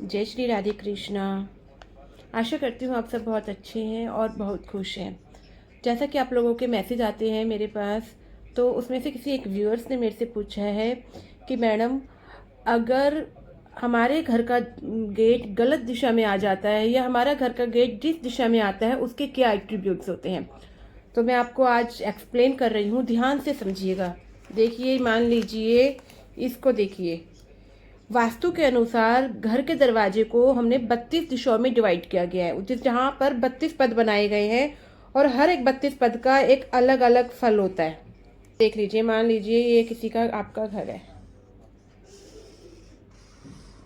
जय श्री राधे कृष्णा। आशा करती हूँ आप सब बहुत अच्छे हैं और बहुत खुश हैं। जैसा कि आप लोगों के मैसेज आते हैं मेरे पास, तो उसमें से किसी एक व्यूअर्स ने मेरे से पूछा है कि मैडम, अगर हमारे घर का गेट गलत दिशा में आ जाता है या हमारा घर का गेट जिस दिशा में आता है उसके क्या एट्रीब्यूट्स होते हैं। तो मैं आपको आज एक्सप्लेन कर रही हूँ, ध्यान से समझिएगा। देखिए, मान लीजिए, इसको देखिए। वास्तु के अनुसार घर के दरवाजे को हमने 32 दिशाओं में डिवाइड किया गया है, जिस जहाँ पर 32 पद बनाए गए हैं और हर एक 32 पद का एक अलग अलग फल होता है। देख लीजिए, मान लीजिए ये किसी का आपका घर है,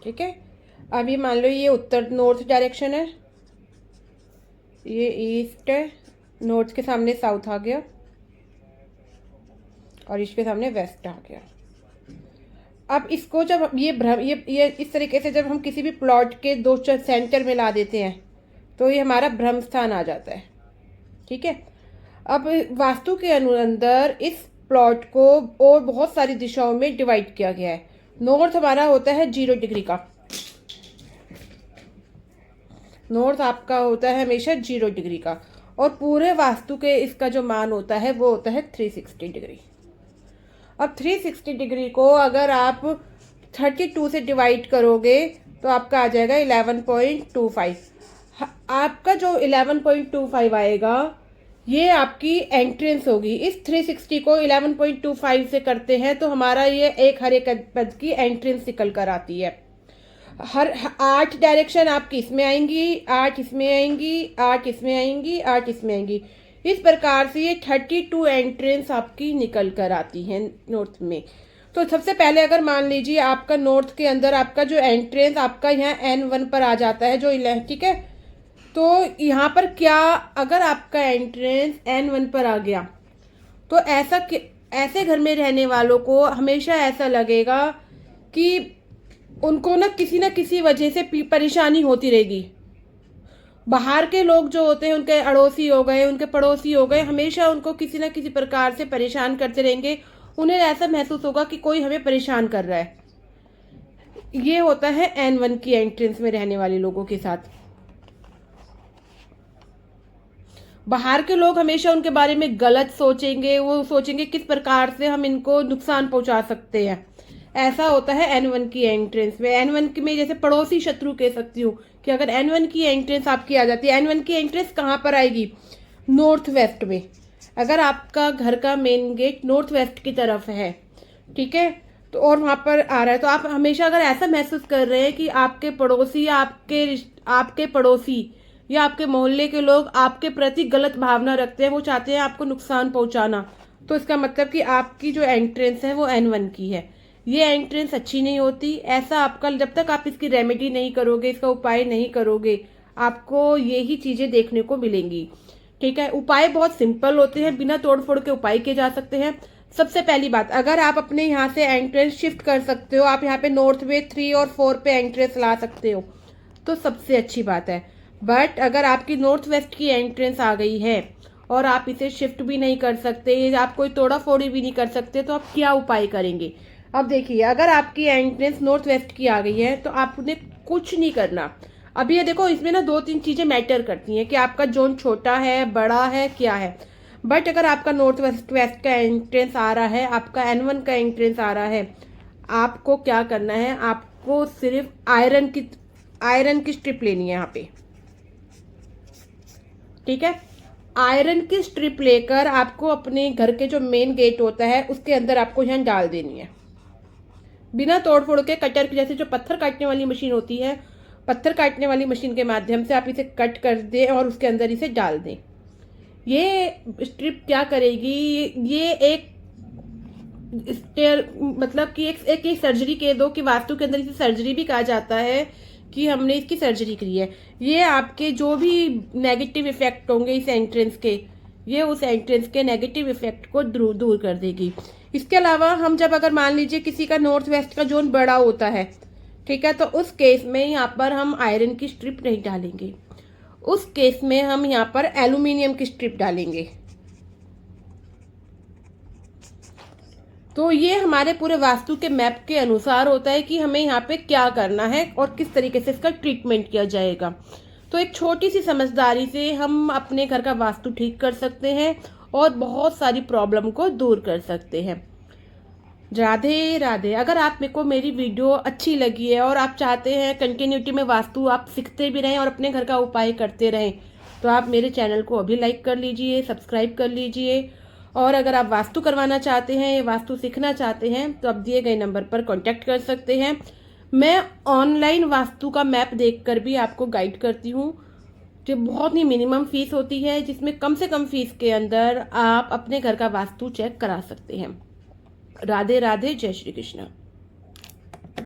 ठीक है। अब ये मान लो ये उत्तर नॉर्थ डायरेक्शन है, ये ईस्ट है, नॉर्थ के सामने साउथ आ गया और ईस्ट के सामने वेस्ट आ गया। अब इसको जब ये इस तरीके से जब हम किसी भी प्लॉट के दो सेंटर में ला देते हैं तो ये हमारा ब्रह्म स्थान आ जाता है, ठीक है। अब वास्तु के अंदर इस प्लॉट को और बहुत सारी दिशाओं में डिवाइड किया गया है। नॉर्थ हमारा होता है 0 डिग्री का, नॉर्थ आपका होता है हमेशा 0 डिग्री का, और पूरे वास्तु के इसका जो मान होता है वो होता है 360 डिग्री। अब 360 डिग्री को अगर आप 32 से डिवाइड करोगे तो आपका आ जाएगा 11.25। आपका जो 11.25 आएगा ये आपकी एंट्रेंस होगी। इस 360 को 11.25 से करते हैं तो हमारा ये एक हर एक पद की एंट्रेंस निकल कर आती है। हर 8 डायरेक्शन आपकी इसमें आएंगी, 8 इसमें आएंगी, 8 इसमें आएंगी, 8 इसमें आएंगी। इस प्रकार से ये 32 एंट्रेंस आपकी निकल कर आती हैं नॉर्थ में। तो सबसे पहले अगर मान लीजिए आपका नॉर्थ के अंदर आपका जो एंट्रेंस आपका यहाँ N1 पर आ जाता है, जो ठीक है। तो यहाँ पर क्या, अगर आपका एंट्रेंस N1 पर आ गया तो ऐसे घर में रहने वालों को हमेशा ऐसा लगेगा कि उनको ना किसी वजह से परेशानी होती रहेगी। बाहर के लोग जो होते हैं, उनके अड़ोसी हो गए, उनके पड़ोसी हो गए, हमेशा उनको किसी ना किसी प्रकार से परेशान करते रहेंगे। उन्हें ऐसा महसूस होगा कि कोई हमें परेशान कर रहा है। ये होता है N1 की एंट्रेंस में रहने वाले लोगों के साथ। बाहर के लोग हमेशा उनके बारे में गलत सोचेंगे, वो सोचेंगे किस प्रकार से हम इनको नुकसान पहुंचा सकते हैं। ऐसा होता है N1 की एंट्रेंस में। N1 की में जैसे पड़ोसी शत्रु कह सकती हूँ कि अगर N1 की एंट्रेंस आपकी आ जाती है, N1 की एंट्रेंस कहाँ पर आएगी? नॉर्थ वेस्ट में। अगर आपका घर का मेन गेट नॉर्थ वेस्ट की तरफ है, ठीक है, तो और वहाँ पर आ रहा है, तो आप हमेशा अगर ऐसा महसूस कर रहे हैं कि आपके पड़ोसी या आपके पड़ोसी या आपके मोहल्ले के लोग आपके प्रति गलत भावना रखते हैं, वो चाहते हैं आपको नुकसान पहुंचाना, तो इसका मतलब कि आपकी जो एंट्रेंस है वो N1 की है। ये एंट्रेंस अच्छी नहीं होती। ऐसा आपका जब तक आप इसकी रेमेडी नहीं करोगे, इसका उपाय नहीं करोगे, आपको यही चीज़ें देखने को मिलेंगी, ठीक है। उपाय बहुत सिंपल होते हैं, बिना तोड़ फोड़ के उपाय किए जा सकते हैं। सबसे पहली बात, अगर आप अपने यहाँ से एंट्रेंस शिफ्ट कर सकते हो, आप यहाँ पे नॉर्थ में 3 और 4 पे एंट्रेंस ला सकते हो, तो सबसे अच्छी बात है। बट अगर आपकी नॉर्थ वेस्ट की एंट्रेंस आ गई है और आप इसे शिफ्ट भी नहीं कर सकते, आप कोई तोड़ा फोड़ी भी नहीं कर सकते, तो आप क्या उपाय करेंगे? अब देखिए, अगर आपकी एंट्रेंस नॉर्थ वेस्ट की आ गई है तो आपने कुछ नहीं करना। अभी ये देखो, इसमें ना 2-3 चीज़ें मैटर करती हैं कि आपका जोन छोटा है, बड़ा है, क्या है। बट अगर आपका नॉर्थ वेस्ट का एंट्रेंस आ रहा है, आपका N1 का एंट्रेंस आ रहा है, आपको क्या करना है? आपको सिर्फ आयरन की स्ट्रिप लेनी है यहाँ पे, ठीक है। आयरन की स्ट्रिप लेकर आपको अपने घर के जो मेन गेट होता है उसके अंदर आपको यहाँ डाल देनी है, बिना तोड़ फोड़ के। कटर जैसे जो पत्थर काटने वाली मशीन होती है, पत्थर काटने वाली मशीन के माध्यम से आप इसे कट कर दें और उसके अंदर इसे डाल दें। ये स्ट्रिप क्या करेगी? ये एक मतलब कि एक सर्जरी कह दो कि वास्तु के अंदर इसे सर्जरी भी कहा जाता है कि हमने इसकी सर्जरी करी है। ये आपके जो भी नेगेटिव इफेक्ट होंगे इस एंट्रेंस के, ये उस एंट्रेंस के नेगेटिव इफेक्ट को दूर कर देगी। इसके अलावा हम जब अगर मान लीजिए किसी का नॉर्थ वेस्ट का जोन बड़ा होता है, ठीक है, तो उस केस में यहाँ पर हम आयरन की स्ट्रिप नहीं डालेंगे। उस केस में हम यहाँ पर एल्यूमिनियम की स्ट्रिप डालेंगे। तो ये हमारे पूरे वास्तु के मैप के अनुसार होता है कि हमें यहाँ पे क्या करना है और किस तरीके से इसका ट्रीटमेंट किया जाएगा। तो एक छोटी सी समझदारी से हम अपने घर का वास्तु ठीक कर सकते हैं और बहुत सारी प्रॉब्लम को दूर कर सकते हैं। राधे राधे। अगर आप मेरे को मेरी वीडियो अच्छी लगी है और आप चाहते हैं कंटिन्यूटी में वास्तु आप सीखते भी रहें और अपने घर का उपाय करते रहें, तो आप मेरे चैनल को अभी लाइक कर लीजिए, सब्सक्राइब कर लीजिए। और अगर आप वास्तु करवाना चाहते हैं या वास्तु सीखना चाहते हैं तो आप दिए गए नंबर पर कॉन्टैक्ट कर सकते हैं। मैं ऑनलाइन वास्तु का मैप देखकर भी आपको गाइड करती हूँ, जो बहुत ही मिनिमम फीस होती है, जिसमें कम से कम फीस के अंदर आप अपने घर का वास्तु चेक करा सकते हैं। राधे राधे, जय श्री कृष्ण।